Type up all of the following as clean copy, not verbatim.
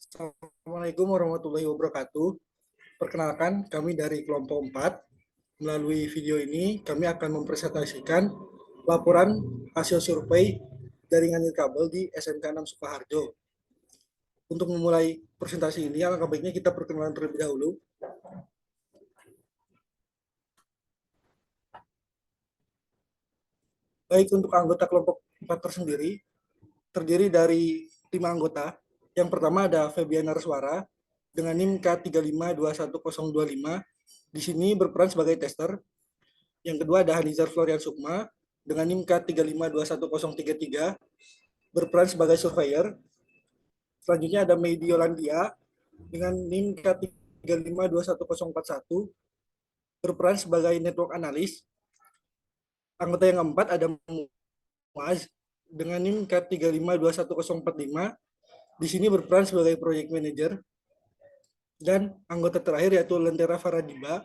Assalamualaikum warahmatullahi wabarakatuh. Perkenalkan, kami dari kelompok 4. Melalui video ini, kami akan mempresentasikan laporan hasil survei jaringan nirkabel di SMK 6 Sukoharjo. Untuk memulai presentasi ini, alangkah baiknya kita perkenalan terlebih dahulu. Baik, untuk anggota kelompok 4 tersendiri, terdiri dari 5 anggota. Yang pertama ada Febiana Reswara dengan NIM K3521025. Di sini berperan sebagai tester. Yang kedua ada Hanizar Florian Sukma dengan NIM K3521033 berperan sebagai surveyor. Selanjutnya ada Meidi Yolandia dengan NIM K3521041 berperan sebagai network analis. Anggota yang keempat ada Muaz dengan NIM K3521045 di sini berperan sebagai project manager. Dan anggota terakhir yaitu Lentera Faradiba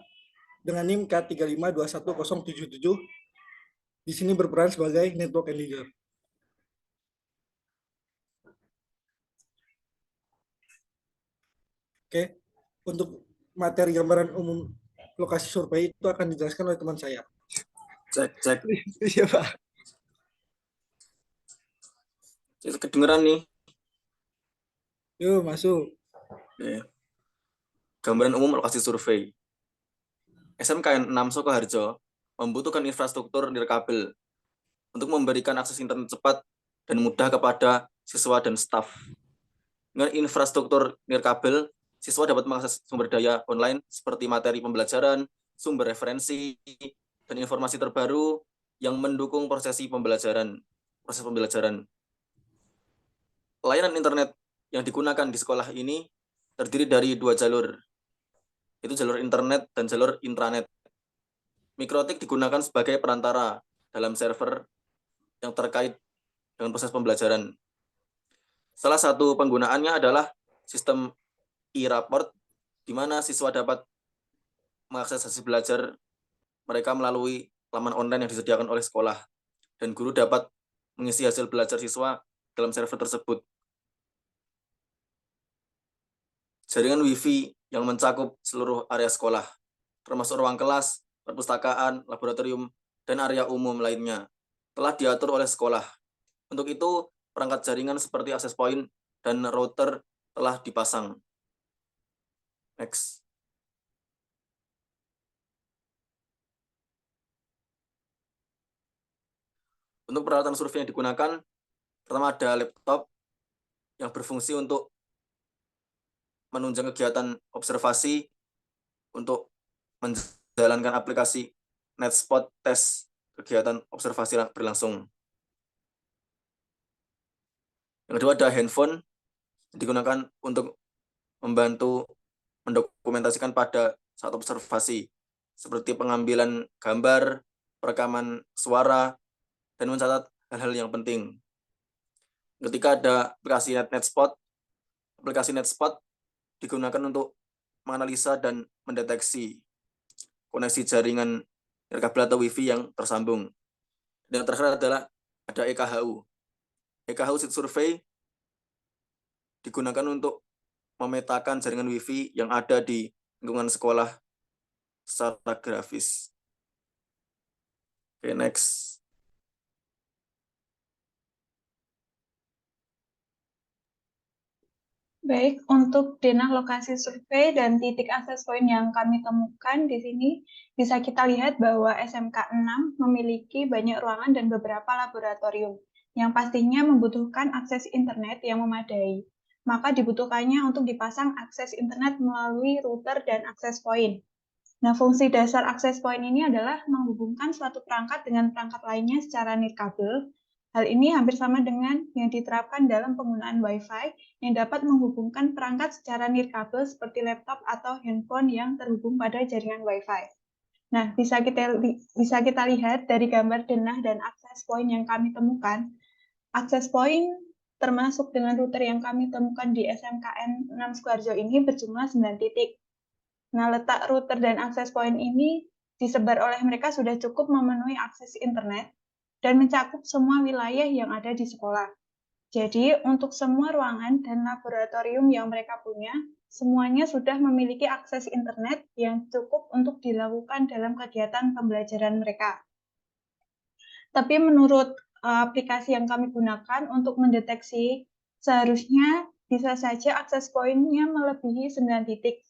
dengan NIM K3521077 di sini berperan sebagai network engineer. Oke, untuk materi gambaran umum lokasi survei itu akan dijelaskan oleh teman saya. Cek. Iya, Pak. Kedengeran nih. Yuk, masuk. Oke. Gambaran umum lokasi survei. SMKN 6 Sukoharjo membutuhkan infrastruktur nirkabel untuk memberikan akses internet cepat dan mudah kepada siswa dan staf. Dengan infrastruktur nirkabel, siswa dapat mengakses sumber daya online seperti materi pembelajaran, sumber referensi, dan informasi terbaru yang mendukung proses pembelajaran. Layanan internet yang digunakan di sekolah ini terdiri dari 2 jalur, yaitu jalur internet dan jalur intranet. Mikrotik digunakan sebagai perantara dalam server yang terkait dengan proses pembelajaran. Salah satu penggunaannya adalah sistem e-raport, di mana siswa dapat mengakses hasil belajar mereka melalui laman online yang disediakan oleh sekolah, dan guru dapat mengisi hasil belajar siswa dalam server tersebut. Jaringan Wi-Fi yang mencakup seluruh area sekolah, termasuk ruang kelas, perpustakaan, laboratorium, dan area umum lainnya, telah diatur oleh sekolah. Untuk itu, perangkat jaringan seperti access point dan router telah dipasang. Next. Untuk peralatan survei yang digunakan, pertama ada laptop yang berfungsi untuk menunjang kegiatan observasi untuk menjalankan aplikasi NetSpot tes kegiatan observasi berlangsung. Yang kedua ada handphone yang digunakan untuk membantu mendokumentasikan pada saat observasi, seperti pengambilan gambar, perekaman suara, dan mencatat hal-hal yang penting. Ketika ada aplikasi NetSpot digunakan untuk menganalisa dan mendeteksi koneksi jaringan nirkabel atau Wi-Fi yang tersambung. Dan yang terakhir adalah ada EKHU. EKHU Seed Survey digunakan untuk memetakan jaringan Wi-Fi yang ada di lingkungan sekolah secara grafis. Oke, next. Baik, untuk denah lokasi survei dan titik akses point yang kami temukan di sini, bisa kita lihat bahwa SMK 6 memiliki banyak ruangan dan beberapa laboratorium, yang pastinya membutuhkan akses internet yang memadai. Maka dibutuhkannya untuk dipasang akses internet melalui router dan akses point. Nah, fungsi dasar akses point ini adalah menghubungkan suatu perangkat dengan perangkat lainnya secara nirkabel. Hal ini hampir sama dengan yang diterapkan dalam penggunaan Wi-Fi yang dapat menghubungkan perangkat secara nirkabel seperti laptop atau handphone yang terhubung pada jaringan Wi-Fi. Nah, bisa kita lihat dari gambar denah dan akses point yang kami temukan. Akses point termasuk dengan router yang kami temukan di SMKN 6 Sukoharjo ini berjumlah 9 titik. Nah, letak router dan akses point ini disebar oleh mereka sudah cukup memenuhi akses internet dan mencakup semua wilayah yang ada di sekolah. Jadi, untuk semua ruangan dan laboratorium yang mereka punya, semuanya sudah memiliki akses internet yang cukup untuk dilakukan dalam kegiatan pembelajaran mereka. Tapi menurut aplikasi yang kami gunakan untuk mendeteksi, seharusnya bisa saja akses poinnya melebihi 9 titik.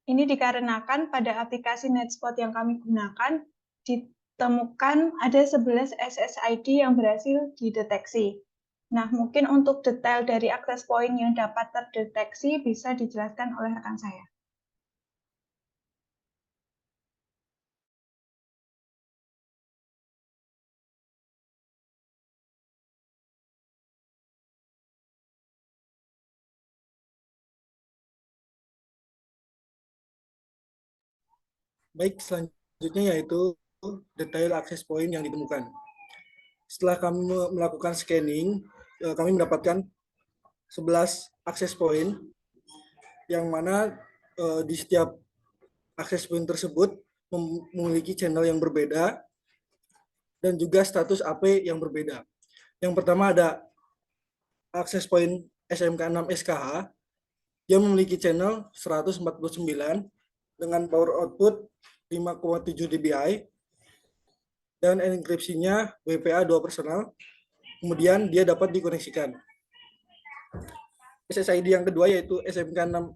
Ini dikarenakan pada aplikasi NetSpot yang kami gunakan, ditemukan ada 11 SSID yang berhasil dideteksi. Nah, mungkin untuk detail dari akses poin yang dapat terdeteksi bisa dijelaskan oleh rekan saya. Baik, selanjutnya yaitu detail akses point yang ditemukan. Setelah kami melakukan scanning, kami mendapatkan 11 akses point yang mana di setiap akses point tersebut memiliki channel yang berbeda dan juga status AP yang berbeda. Yang pertama ada akses point SMK 6 SKH, dia memiliki channel 149 dengan power output 5,7 dBi dan enkripsinya WPA 2 personal. Kemudian dia dapat dikoneksikan. SSID yang kedua yaitu SMK 6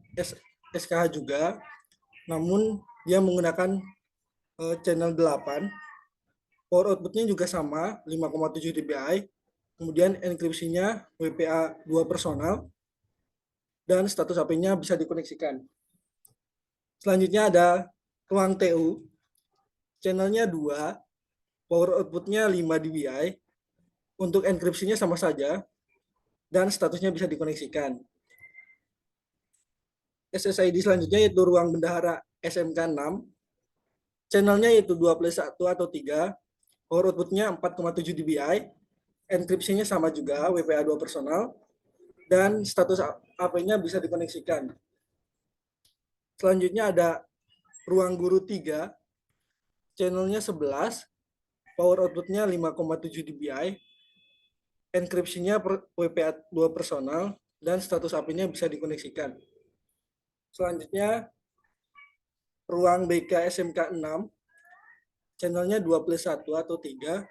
SKH juga, namun dia menggunakan channel 8. Power outputnya juga sama, 5,7 dBi. Kemudian enkripsinya WPA 2 personal dan status HP-nya bisa dikoneksikan. Selanjutnya ada ruang TU, channelnya 2, power outputnya 5 dBi, untuk enkripsinya sama saja, dan statusnya bisa dikoneksikan. SSID selanjutnya yaitu ruang bendahara SMK 6, channelnya yaitu 2+1 atau 3, power outputnya 4,7 dBi, enkripsinya sama juga, WPA 2 personal, dan status AP-nya bisa dikoneksikan. Selanjutnya ada ruang guru 3, channelnya 11, power outputnya 5,7 dBi, enkripsinya WPA 2 personal, dan status AP-nya bisa dikoneksikan. Selanjutnya, ruang BK SMK 6, channelnya 2+1 atau 3,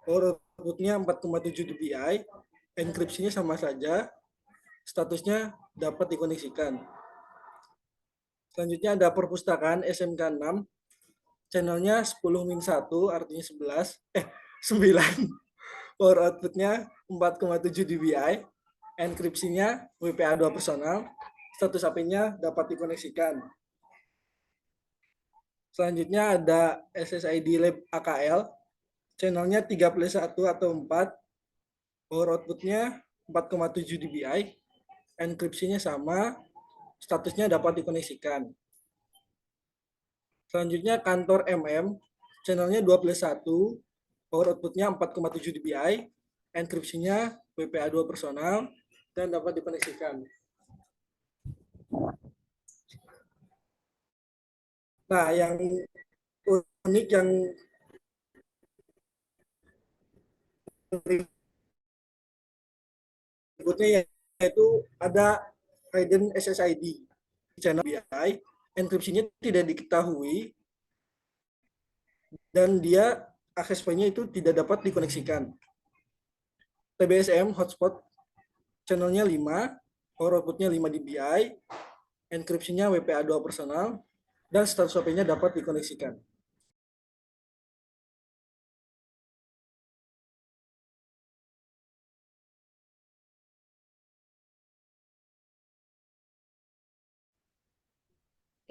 power outputnya 4,7 dBi, enkripsinya sama saja, statusnya dapat dikoneksikan. Selanjutnya ada perpustakaan SMK 6, channelnya 10-1, artinya 9, power outputnya 4,7 dBi, enkripsinya WPA 2 personal, status AP-nya dapat dikoneksikan. Selanjutnya ada SSID Lab AKL, channelnya 3+1 atau 4, power outputnya 4,7 dBi, enkripsinya sama, statusnya dapat dikoneksikan. Selanjutnya kantor MM, channelnya 2+1, power outputnya 4,7 dBi, enkripsinya WPA 2 personal, dan dapat dikoneksikan. Nah, yang unik yang berikutnya yaitu ada hidden SSID channel BI, enkripsinya tidak diketahui dan dia akses pointnya itu tidak dapat dikoneksikan. TBSM hotspot channelnya 5, power outputnya 5 dBi, enkripsinya WPA 2 personal, dan status HP-nya dapat dikoneksikan.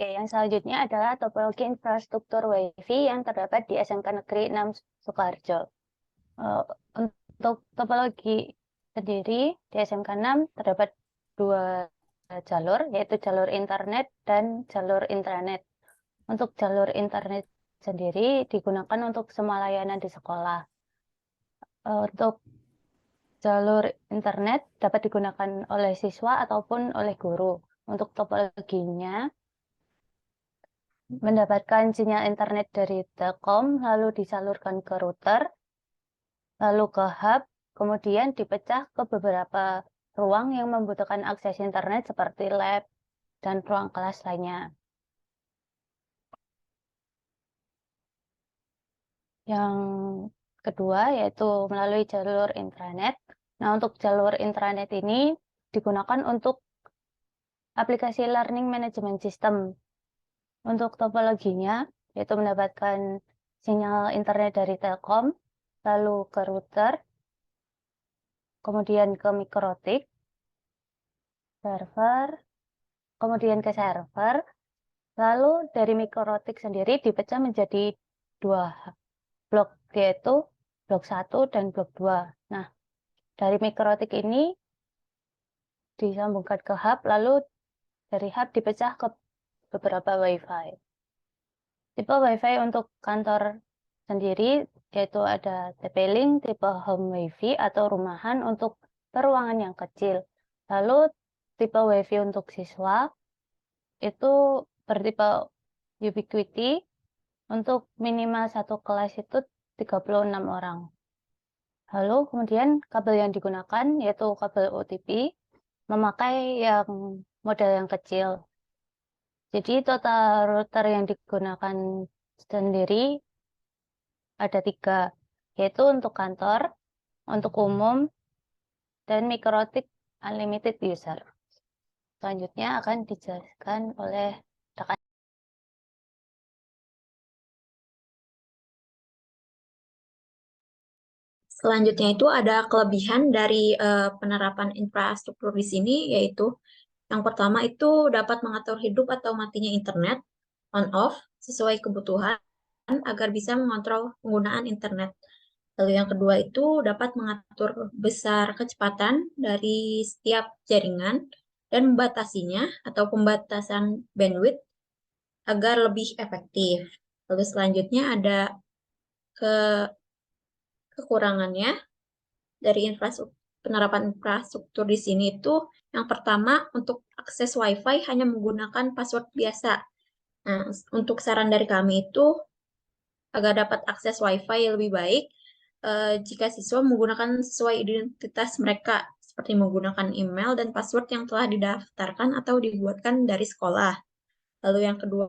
Oke, yang selanjutnya adalah topologi infrastruktur WiFi yang terdapat di SMK Negeri 6 Sukoharjo. Untuk topologi sendiri di SMK 6 terdapat 2 jalur, yaitu jalur internet dan jalur intranet. Untuk jalur internet sendiri digunakan untuk semua layanan di sekolah. Untuk jalur internet dapat digunakan oleh siswa ataupun oleh guru. Untuk topologinya, mendapatkan sinyal internet dari Telkom, lalu disalurkan ke router, lalu ke hub, kemudian dipecah ke beberapa ruang yang membutuhkan akses internet seperti lab dan ruang kelas lainnya. Yang kedua yaitu melalui jalur intranet. Nah, untuk jalur intranet ini digunakan untuk aplikasi Learning Management System. Untuk topologinya, yaitu mendapatkan sinyal internet dari Telkom, lalu ke router, kemudian ke mikrotik, server, kemudian ke server, lalu dari mikrotik sendiri dipecah menjadi 2 blok, yaitu blok 1 dan blok 2. Nah, dari mikrotik ini disambungkan ke hub, lalu dari hub dipecah ke beberapa WiFi. Tipe WiFi untuk kantor sendiri yaitu ada TP-Link, tipe Home WiFi atau rumahan untuk peruangan yang kecil. Lalu tipe WiFi untuk siswa itu bertipe Ubiquiti, untuk minimal satu kelas itu 36 orang. Lalu kemudian kabel yang digunakan yaitu kabel OTP, memakai yang model yang kecil. Jadi total router yang digunakan sendiri ada 3, yaitu untuk kantor, untuk umum, dan mikrotik unlimited user. Selanjutnya akan dijelaskan oleh rekan. Selanjutnya itu ada kelebihan dari penerapan infrastruktur di sini, yaitu yang pertama itu dapat mengatur hidup atau matinya internet on-off sesuai kebutuhan agar bisa mengontrol penggunaan internet. Lalu yang kedua itu dapat mengatur besar kecepatan dari setiap jaringan dan membatasinya atau pembatasan bandwidth agar lebih efektif. Lalu selanjutnya ada kekurangannya dari penerapan infrastruktur di sini itu yang pertama untuk akses WiFi hanya menggunakan password biasa. Nah, untuk saran dari kami itu agar dapat akses WiFi yang lebih baik jika siswa menggunakan sesuai identitas mereka seperti menggunakan email dan password yang telah didaftarkan atau dibuatkan dari sekolah. Lalu yang kedua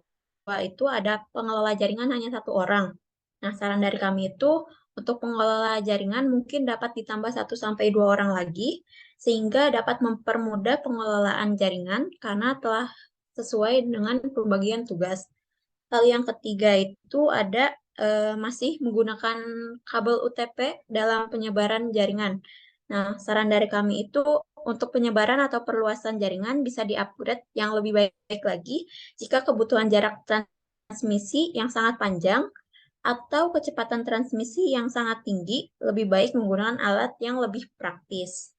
itu ada pengelola jaringan hanya 1 orang. Nah, saran dari kami itu untuk pengelola jaringan mungkin dapat ditambah 1-2 orang lagi, sehingga dapat mempermudah pengelolaan jaringan karena telah sesuai dengan pembagian tugas. Lalu yang ketiga itu ada masih menggunakan kabel UTP dalam penyebaran jaringan. Nah, saran dari kami itu untuk penyebaran atau perluasan jaringan bisa di-upgrade yang lebih baik lagi jika kebutuhan jarak transmisi yang sangat panjang atau kecepatan transmisi yang sangat tinggi, lebih baik menggunakan alat yang lebih praktis.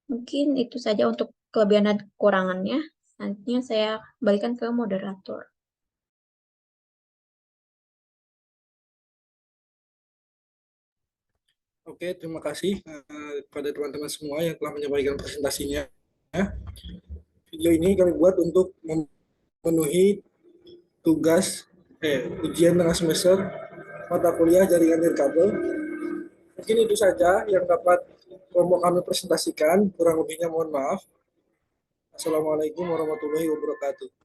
Mungkin itu saja untuk kelebihan dan kekurangannya. Selanjutnya saya balikan ke moderator. Oke, terima kasih kepada teman-teman semua yang telah menyampaikan presentasinya. Video ini kami buat untuk memenuhi tugas ujian tengah semester mata kuliah jaringan nirkabel. Mungkin itu saja yang dapat kelompok kami presentasikan. Kurang lebihnya mohon maaf. Assalamualaikum warahmatullahi wabarakatuh.